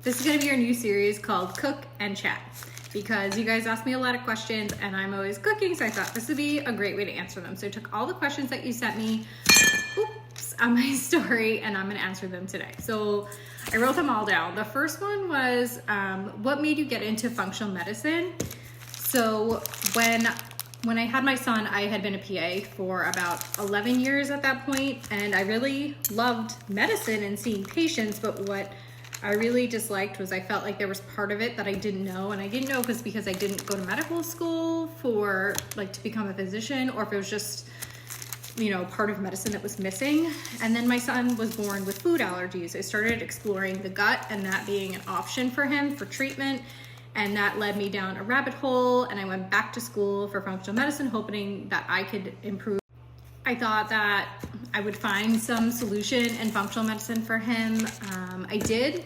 This is going to be our new series called Cook and Chat, because you guys asked me a lot of questions and I'm always cooking, so I thought this would be a great way to answer them. So I took all the questions that you sent me on my story and I'm going to answer them today. So I wrote them all down. The first one was, what made you get into functional medicine? So when I had my son, I had been a PA for about 11 years at that point, and I really loved medicine and seeing patients, but what I really disliked was I felt like there was part of it that I didn't know, and I didn't know if it was because I didn't go to medical school for to become a physician, or if it was just, part of medicine that was missing. And then my son was born with food allergies. I started exploring the gut and that being an option for him for treatment. And that led me down a rabbit hole, and I went back to school for functional medicine, hoping that I could improve. I thought that I would find some solution in functional medicine for him. I did.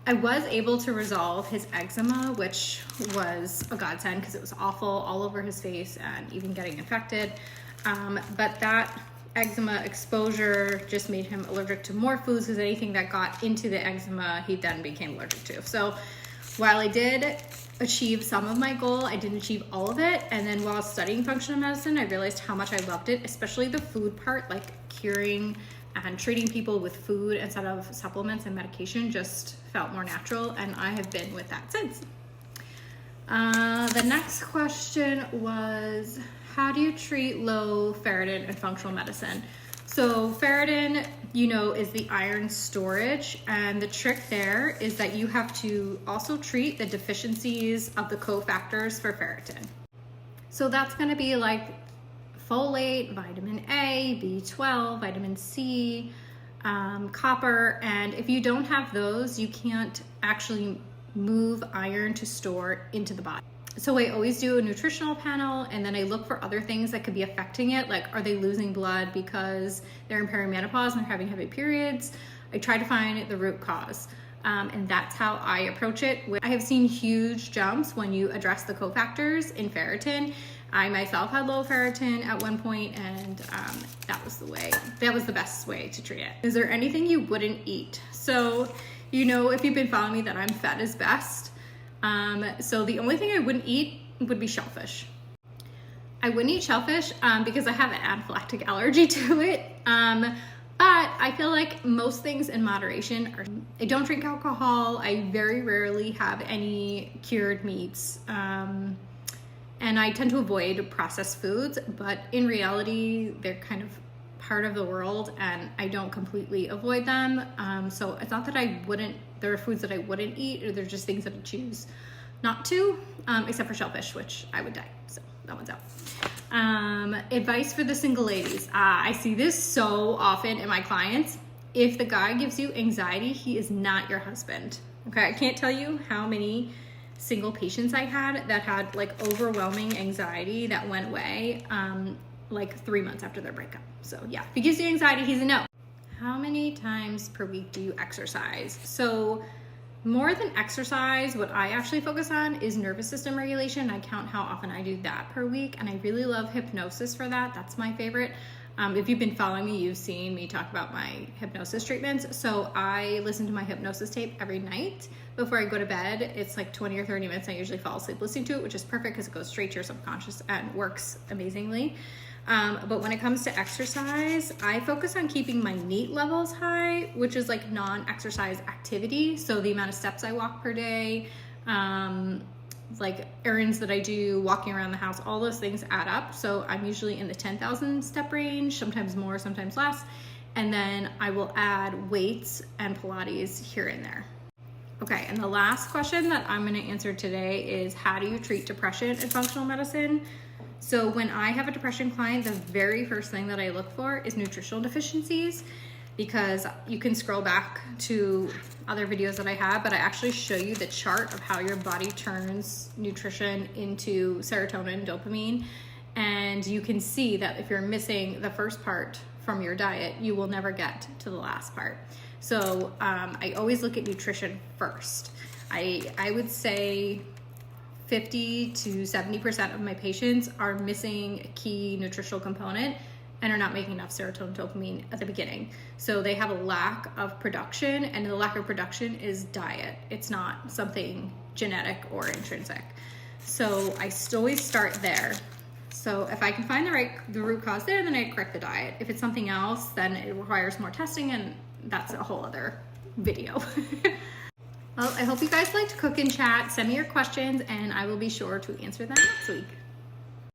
I was able to resolve his eczema, which was a godsend because it was awful all over his face and even getting infected. But that eczema exposure just made him allergic to more foods, because anything that got into the eczema, he then became allergic to. So while I did achieve some of my goal, I didn't achieve all of it. And then while studying functional medicine, I realized how much I loved it, especially the food part, like curing and treating people with food instead of supplements and medication just felt more natural, and I have been with that since. The next question was, how do you treat low ferritin in functional medicine? So ferritin, is the iron storage, and the trick there is that you have to also treat the deficiencies of the cofactors for ferritin. So that's going to be like folate, vitamin A, B12, vitamin C, copper, and if you don't have those, you can't actually move iron to store into the body. So I always do a nutritional panel, and then I look for other things that could be affecting it. Like, are they losing blood because they're in perimenopause and they're having heavy periods? I try to find the root cause. And that's how I approach it. I have seen huge jumps when you address the cofactors in ferritin. I myself had low ferritin at one point, and that was the best way to treat it. Is there anything you wouldn't eat? So, if you've been following me, that I'm fat is best. So the only thing I wouldn't eat would be shellfish. I wouldn't eat shellfish because I have an anaphylactic allergy to it. But I feel like most things in moderation I don't drink alcohol. I very rarely have any cured meats. And I tend to avoid processed foods, but in reality, they're kind of part of the world and I don't completely avoid them. So it's not that there are foods that I wouldn't eat, or they're just things that I choose not to, except for shellfish, which I would die. So that one's out. Advice for the single ladies. I see this so often in my clients. If the guy gives you anxiety, he is not your husband. Okay, I can't tell you how many single patients I had that had overwhelming anxiety that went away 3 months after their breakup. So yeah, if he gives you anxiety, he's a no. How many times per week do you exercise? So more than exercise, what I actually focus on is nervous system regulation. I count how often I do that per week, and I really love hypnosis for that. That's my favorite. If you've been following me, you've seen me talk about my hypnosis treatments. So I listen to my hypnosis tape every night before I go to bed. It's 20 or 30 minutes. I usually fall asleep listening to it, which is perfect because it goes straight to your subconscious and works amazingly. But when it comes to exercise, I focus on keeping my NEAT levels high, which is non-exercise activity. So the amount of steps I walk per day, errands that I do, walking around the house, all those things add up. So I'm usually in the 10,000 step range, sometimes more, sometimes less. And then I will add weights and Pilates here and there. Okay, and the last question that I'm gonna answer today is, how do you treat depression in functional medicine? So when I have a depression client, the very first thing that I look for is nutritional deficiencies, because you can scroll back to other videos that I have, but I actually show you the chart of how your body turns nutrition into serotonin, dopamine, and you can see that if you're missing the first part from your diet, you will never get to the last part. So I always look at nutrition first. I would say 50 to 70% of my patients are missing a key nutritional component, and are not making enough serotonin, dopamine at the beginning. So they have a lack of production, and the lack of production is diet. It's not something genetic or intrinsic. So I always start there. So if I can find the root cause there, then I correct the diet. If it's something else, then it requires more testing, and that's a whole other video. Well, I hope you guys liked Cook and Chat. Send me your questions, and I will be sure to answer them next week.